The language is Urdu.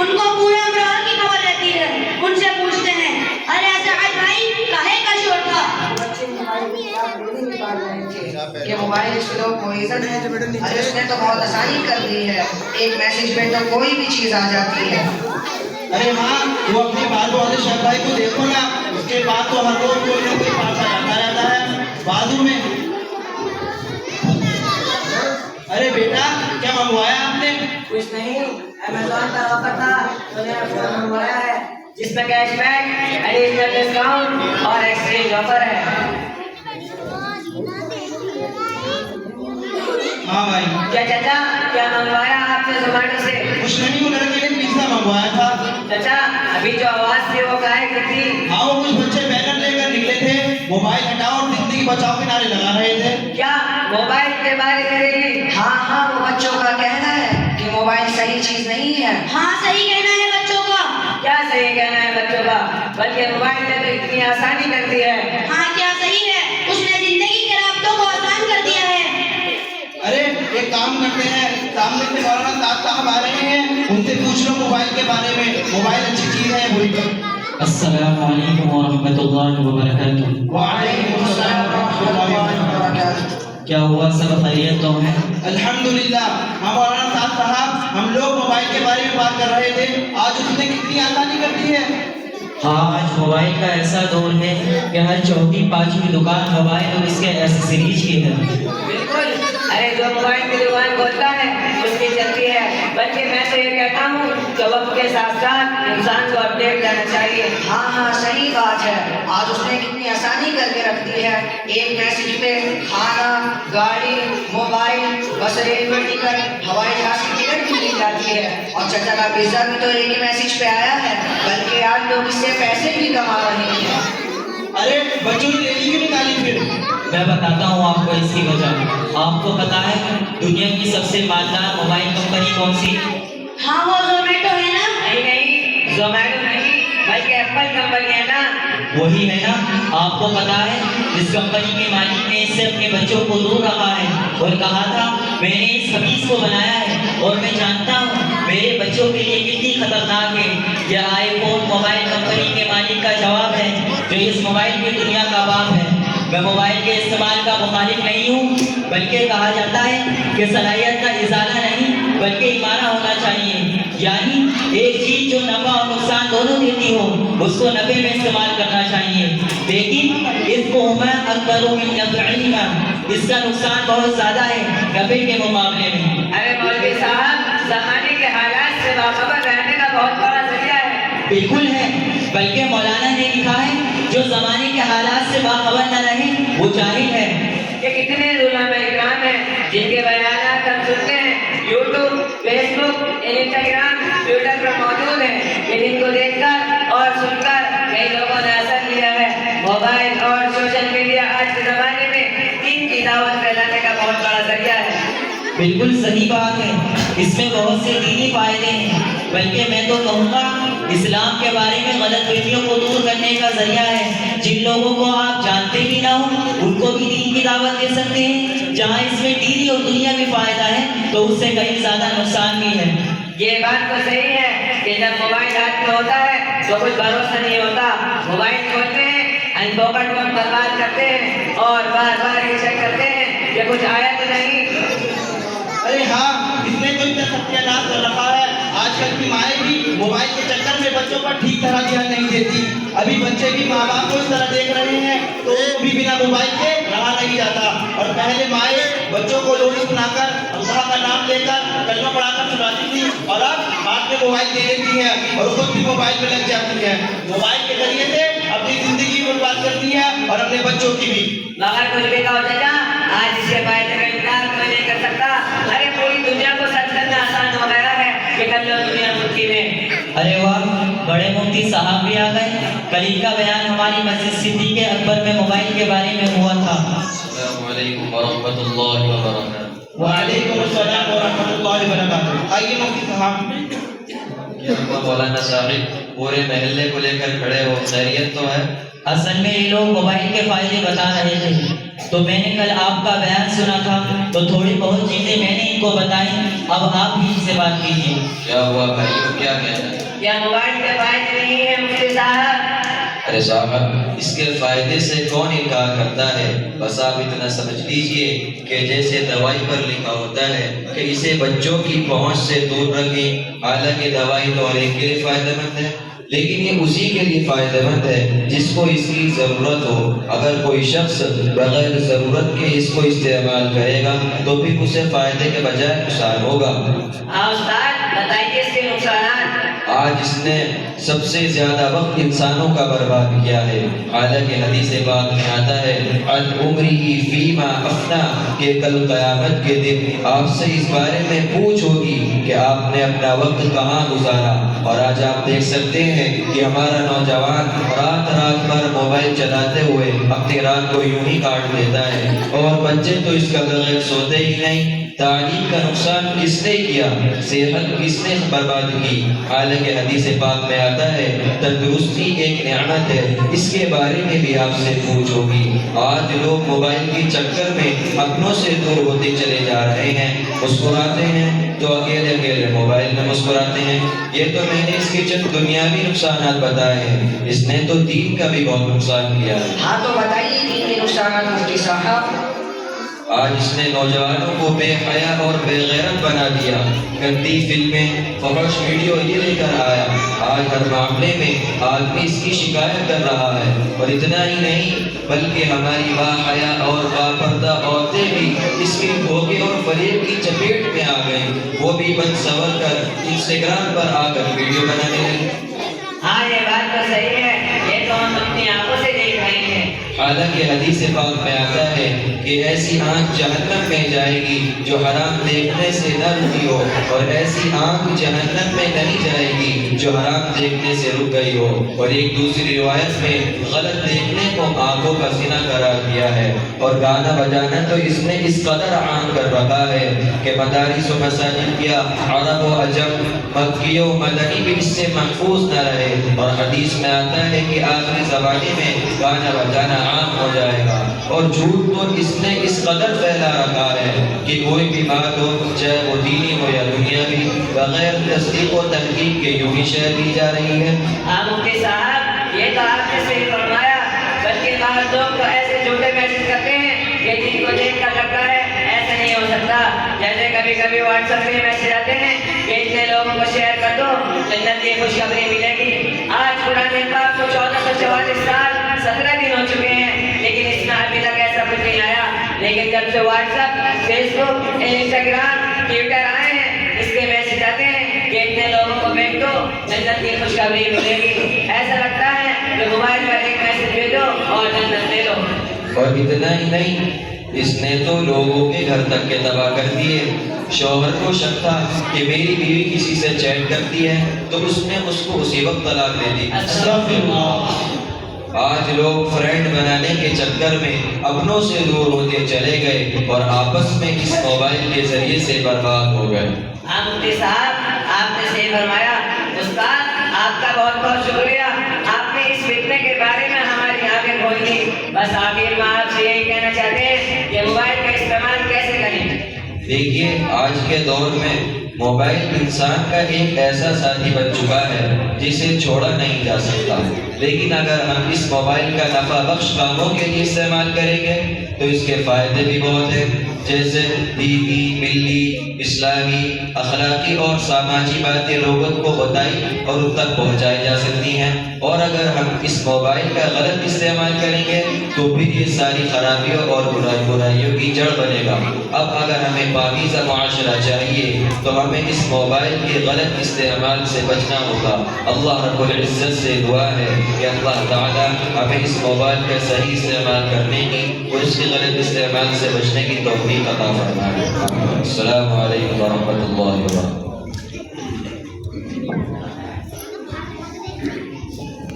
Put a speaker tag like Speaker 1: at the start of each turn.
Speaker 1: ان کو پورے امراض کی خبر رہتی ہے. ان سے پوچھتے ہیں ارے اسعد بھائی کاہے کا شور تھا؟
Speaker 2: کہ موبائل سلو پوائزن ہے. ارے اس نے تو بہت آسانی کر دی ہے، ایک میسج میں تو کوئی بھی چیز آ جاتی ہے.
Speaker 3: ارے ہاں وہ اپنے بازو والے شیخ بھائی کو دیکھو نا، اس کے بعد تو ہر روز کوئی نہ کوئی پارسل آتا رہتا ہے بازو میں. ارے بیٹا کیا منگوایا آپ نے؟
Speaker 2: کچھ نہیں، امیزون پر آفر تھا تو نے فون منگوایا ہے جس میں کیش بیک، ایڈیشنل ڈسکاؤنٹ اور ایکسچینج آفر ہے.
Speaker 3: ہاں بھائی.
Speaker 2: کیا چچا کیا منگوایا آپ نے زومیٹو سے؟
Speaker 3: کچھ نہیں، وہ لڑکے نے پیزا منگوایا تھا.
Speaker 2: چچا ابھی جو آواز تھی وہ کاہے کی تھی؟
Speaker 3: ہاں وہ کچھ بچے بینر لے کر نکلے تھے، موبائل ہٹاؤ اور زندگی بچاؤ کے نعرے لگا رہے تھے.
Speaker 2: کیا موبائل کے بارے میں؟ ہاں ہاں، وہ بچوں کا کہنا ہے کہ موبائل صحیح چیز نہیں ہے.
Speaker 1: ہاں صحیح کہنا ہے بچوں کا.
Speaker 2: کیا صحیح کہنا ہے بچوں کا؟ بلکہ موبائل نے تو اتنی آسانی کر دی ہے.
Speaker 1: ہاں کیا صحیح ہے، اس نے زندگی کے رابطوں کو آسان کر دیا ہے.
Speaker 3: ارے ایک کام کرتے ہیں، سامنے سے مولانا صاحب آ رہے ہیں، ان سے پوچھ لو موبائل کے بارے میں، موبائل اچھی چیز ہے بول کر.
Speaker 4: السلام علیکم ورحمۃ اللہ وبرکاتہ.
Speaker 3: وعلیکم السلام ورحمۃ اللہ وبرکاتہ.
Speaker 4: کیا ہوا، سب خیریت تو ہے؟
Speaker 3: الحمدللہ. ہم مولانا صاحب ہم لوگ موبائل کے بارے میں بات کر رہے تھے، آج اس نے کتنی آسانی کر دی ہے.
Speaker 4: ہاں آج موبائل کا ایسا دور ہے کہ ہر چوتھی پانچویں دکان موبائل اور اس کے ایکسیسریز کی ہے.
Speaker 2: بالکل، ارے جو موبائل کی دکان کھولتا ہے اس کی چلتی ہے. بلکہ میں تو یہ کہتا ہوں کہ وقت کے ساتھ ساتھ انسان کو اپڈیٹ کرنا چاہیے. ہاں ہاں صحیح بات ہے، آج اس نے کتنی آسانی کر کے رکھ دی ہے. ایک میسج پہ کھانا، گاڑی، موبائل، بس ریل میں ٹکٹ، ہوائی جہاز کی ٹکٹ بھی مل جاتی ہے. اور چچا کا پیزا بھی تو ایک ہی میسج پہ آیا ہے، بلکہ آج لوگ اس سے پیسے بھی کما رہے ہیں.
Speaker 3: ارے بچوں نے ریلی کیوں نکالی پھر؟
Speaker 4: میں بتاتا ہوں آپ کو اس کی وجہ. آپ کو پتا ہے دنیا کی سب سے مالدار موبائل کمپنی کون سی؟
Speaker 1: ہاں وہ زومیٹو ہے نا.
Speaker 2: نہیں، زومیٹو نہیں بلکہ ایپل کمپنی ہے نا.
Speaker 4: وہی ہے نا. آپ کو پتا ہے اس کمپنی کے مالک نے اس سے اپنے بچوں کو دور رکھا ہے اور کہا تھا میں نے اس خبیث کو بنایا ہے اور میں جانتا ہوں میرے بچوں کے لیے کتنی خطرناک ہے. یہ آئی فون موبائل کمپنی کے مالک کا جواب ہے جو اس موبائل کی دنیا کا باپ ہے. میں موبائل کے استعمال کا مخالف نہیں ہوں، بلکہ کہا جاتا ہے کہ صلاحیت کا ازالہ نہیں بلکہ ادارہ ہونا چاہیے. یعنی ایک چیز جو نفع اور نقصان دونوں دیتی ہو اس کو نفع میں استعمال کرنا چاہیے. لیکن اس کو اکبر من نفعہما، اس کا نقصان بہت زیادہ ہے نفع کے مقابلے میں.
Speaker 2: ارے مولوی صاحب، زمانے کے حالات سے باخبر رہنے کا بہت بڑا ذریعہ ہے.
Speaker 4: بالکل ہے، بلکہ مولانا نے لکھا ہے جو زمانے کے حالات سے باخبر نہ رہے وہ جاہل ہے.
Speaker 2: کہ کتنے علماء اکرام ہیں جن کے بیانات ہم سنتے ہیں یوٹیوب، فیس بک، انسٹاگرام، ٹویٹر پر موجود ہیں، کہ جن کو دیکھ کر اور سن کر کئی لوگوں نے اثر لیا ہے. موبائل اور سوشل میڈیا آج کے زمانے میں دین کی دعوت پھیلانے کا بہت بڑا ذریعہ ہے.
Speaker 4: بالکل صحیح بات ہے، اس میں بہت سے دینی فائدے ہیں، بلکہ میں تو کہوں گا اسلام کے بارے میں غلط فہمیوں کو دور کرنے کا ذریعہ ہے. جن لوگوں کو آپ جانتے بھی نہ ہو ان کو بھی دین کی دعوت دے سکتے ہیں. جہاں اس میں دینی اور دنیا بھی فائدہ ہے تو اس سے کہیں زیادہ نقصان بھی ہے.
Speaker 2: یہ بات تو صحیح ہے کہ جب موبائل ہاتھ میں ہوتا ہے تو کچھ بھروسہ نہیں ہوتا. موبائل کھولتے ہیں، پاکٹ وقت برباد کرتے ہیں اور بار بار یہ چیک کرتے ہیں کہ کچھ آیا تو نہیں.
Speaker 3: ارے ہاں اس نے تو اتنا ستیہ ناش کر رکھا ہے. آج کل کی مائیں بھی موبائل کے چکر میں بچوں پر ٹھیک طرح دھیان نہیں دیتی. ابھی بچے بھی ماں باپ کو اس طرح دیکھ رہے ہیں تو وہ بھی بنا موبائل کے رہا نہیں جاتا. اور پہلے مائیں بچوں کو لوری سنا کر اللہ کا نام لے کر کلمہ پڑھا کر سناتی تھی، اور اب ہاتھ میں موبائل دے دیتی ہیں اور خود بھی موبائل میں لگ جاتی ہیں. موبائل کے ذریعے سے اپنی زندگی برباد کرتی ہے اور اپنے بچوں کی بھی.
Speaker 2: مگر کچھ بھی کہو چچا، آج اس کے فائدے کا انکار میں نہیں کر سکتا. ارے پوری دنیا کو سچ کرنا آسان ہو گیا ہے کہ کل لو دنیا مٹھی میں.
Speaker 4: ارے واہ، بڑے مفتی صاحب بھی آ گئے. کل ان کا بیان ہماری مسجد صدیق اکبر میں موبائل کے بارے میں ہوا تھا.
Speaker 5: السلام علیکم ورحمۃ اللہ وبرکاتہ.
Speaker 3: وعلیکم السلام ورحمۃ اللہ وبرکاتہ. آئیے مفتی صاحب.
Speaker 5: کیا ہوا مولانا صاحب، پورے محلے کو لے کر کھڑے ہو، خیریت تو ہے؟
Speaker 4: اصل میں یہ لوگ موبائل کے فائدے بتا رہے تھے تو میں نے کل آپ کا بیان سنا تھا تو تھوڑی بہت چیزیں میں نے ان کو بتائیں، اب آپ ہی ان سے بات کیجیے۔
Speaker 5: کیا ہوا بھائیو، کیا کہنا ہے؟
Speaker 2: کیا موبائل کے فائدے نہیں ہیں مفتی صاحب؟
Speaker 5: ارے صاحب، اس کے فائدے سے کون انکار کرتا ہے؟ بس آپ اتنا سمجھ لیجئے کہ جیسے دوائی پر لکھا ہوتا ہے کہ اسے بچوں کی پہنچ سے دور رکھیں، حالانکہ دوائی تو ہر ایک کے لیے فائدہ مند ہے، لیکن یہ اسی کے لیے فائدہ مند ہے جس کو اس کی ضرورت ہو۔ اگر کوئی شخص بغیر ضرورت کے اس کو استعمال کرے گا تو پھر اسے فائدے کے بجائے نقصان ہوگا۔
Speaker 2: ہاں استاد، بتائیے اس کے نقصانات۔
Speaker 5: آج اس نے سب سے زیادہ وقت انسانوں کا برباد کیا ہے، حالانکہ حدیث پاک میں آتا ہے عن عمری فیما افنا، کہ کل قیامت کے دن آپ سے اس بارے میں پوچھ ہوگی کہ آپ نے اپنا وقت کہاں گزارا۔ اور آج آپ دیکھ سکتے ہیں کہ ہمارا نوجوان رات رات بھر موبائل چلاتے ہوئے اپنی رات کو یوں ہی کاٹ دیتا ہے، اور بچے تو اس کا بغیر سوتے ہی نہیں۔ تعلیم کا نقصان کس نے کیا؟ صحت کس نے برباد کی؟ حالانکہ حدیث پاک میں آتا ہے تندرستی ایک نعمت ہے، اس کے بارے میں بھی آپ سے پوچھ ہوگی۔ آج لوگ موبائل کے چکر میں اپنوں سے دور ہوتے چلے جا رہے ہیں، مسکراتے ہیں تو اکیلے اکیلے موبائل میں مسکراتے ہیں۔ یہ تو میں نے اس کے چند دنیاوی نقصانات بتائے ہیں، اس نے تو دین کا بھی بہت نقصان کیا ہے۔
Speaker 2: ہاں تو بتائیے دین کے نقصانات مفتی صاحب۔
Speaker 5: آج اس نے نوجوانوں کو بے حیا اور بے غیرت بنا دیا، گندی فلمیں، فحش ویڈیو یہ لے کر آیا۔ آج ہر معاملے میں آدمی اس کی شکایت کر رہا ہے، اور اتنا ہی نہیں بلکہ ہماری با حیا اور با پردہ عورتیں بھی اس کے دھوکے اور فریب کی چپیٹ میں آ گئیں، وہ بھی بن سنور کر انسٹاگرام پر آ کر ویڈیو بنانے لگی۔
Speaker 2: ہاں یہ بات تو صحیح ہے، یہ تو ہم اپنی آنکھوں سے دیکھ رہے ہیں۔
Speaker 5: حالانکہ حدیث پاک میں آتا ہے کہ ایسی آنکھ جہنم میں جائے گی جو حرام دیکھنے سے نہ رکی ہو، اور ایسی آنکھ جہنم میں نہیں جائے گی جو حرام دیکھنے سے رک گئی ہو۔ اور ایک دوسری روایت میں غلط دیکھنے کو آنکھوں کا زنا قرار دیا ہے، اور گانا بجانا تو اس نے اس قدر عام کر رکھا ہے کہ مدارس و مساجد کیا عرب و عجم، مکی و مدنی بھی اس سے محفوظ نہ رہے۔ اور حدیث میں آتا ہے کہ آخری زمانے میں گانا بجانا عام ہو جائے گا، اور جھوٹ تو اس نے اس قدر پھیلا رکھا ہے کہ کوئی بھی بات ہو، چاہے وہ دینی ہو یا دنیاوی، بغیر تصدیق و تحقیق کے یوں ہی شیئر کی جا رہی ہے۔
Speaker 2: ہاں مفتی صاحب، یہ تو آپ نے صحیح فرمایا، بلکہ بعض لوگ تو ایسے جھوٹے میسج کرتے ہیں کہ جن کو دیکھ کر لگتا ہے ایسا نہیں ہو سکتا۔ جیسے کبھی کبھی واٹس ایپ میں میسج آتے ہیں کہ اتنے لوگوں کو شیئر کر دو، جنت کی خوشخبری ملے گی۔ آج قرآن پاک کو 1444 سال 17 دن ہو چکے ہیں، لیکن اس میں ابھی تک ایسا کچھ نہیں آیا۔ لیکن جب سے واٹس ایپ، فیس بک، انسٹاگرام، ٹویٹر آئے ہیں، اس کے میسج آتے ہیں کہ اتنے لوگوں کو بھیج دو، جنت کی خوشخبری ملے گی۔ ایسا لگتا ہے کہ موبائل پر ایک میسج بھیجو اور جنت لے لو۔
Speaker 5: اور اتنا ہی نہیں، اس نے تو لوگوں کے گھر تک کے تباہ کر دیے۔ شوہر کو شک تھا کہ میری بیوی کسی سے چیٹ کرتی ہے تو اس نے اس کو اسی وقت طلاق دے دی۔ آج لوگ فرینڈ بنانے کے چکر میں اپنوں سے دور ہوتے چلے گئے اور آپس میں اس موبائل کے ذریعے سے برباد ہو گئے۔
Speaker 2: ہاں مفتی صاحب، آپ نے صحیح فرمایا۔ استاد، آپ کا بہت بہت شکریہ، آپ نے اس فتنے کے بارے میں ہماری آنکھیں کھول دی۔ بس آخر میں آپ سے یہی کہنا چاہتے ہیں کہ موبائل کا استعمال کیسے کریں؟
Speaker 5: دیکھیے، آج کے دور میں موبائل انسان کا ایک ایسا ساتھی بن چکا ہے جسے چھوڑا نہیں جا سکتا، لیکن اگر ہم اس موبائل کا نفع بخش کاموں کے لیے استعمال کریں گے تو اس کے فائدے بھی بہت ہیں، جیسے دینی، ملی، اسلامی، اخلاقی اور سماجی باتیں لوگوں کو بتائی اور ان تک پہنچائی جا سکتی ہیں۔ اور اگر ہم اس موبائل کا غلط استعمال کریں گے تو پھر یہ ساری خرابیوں اور برائیوں کی جڑ بنے گا۔ اب اگر ہمیں پاکیزہ معاشرہ چاہیے تو ہمیں اس موبائل کے غلط استعمال سے بچنا ہوگا۔ اللہ رب العزت سے دعا ہے کہ اللہ تعالی ہمیں اس موبائل کا صحیح استعمال کرنے کی اور اس کے غلط استعمال سے بچنے کی توفیق عطا فرمائے۔ السلام علیکم ورحمۃ اللہ وبرکاتہ۔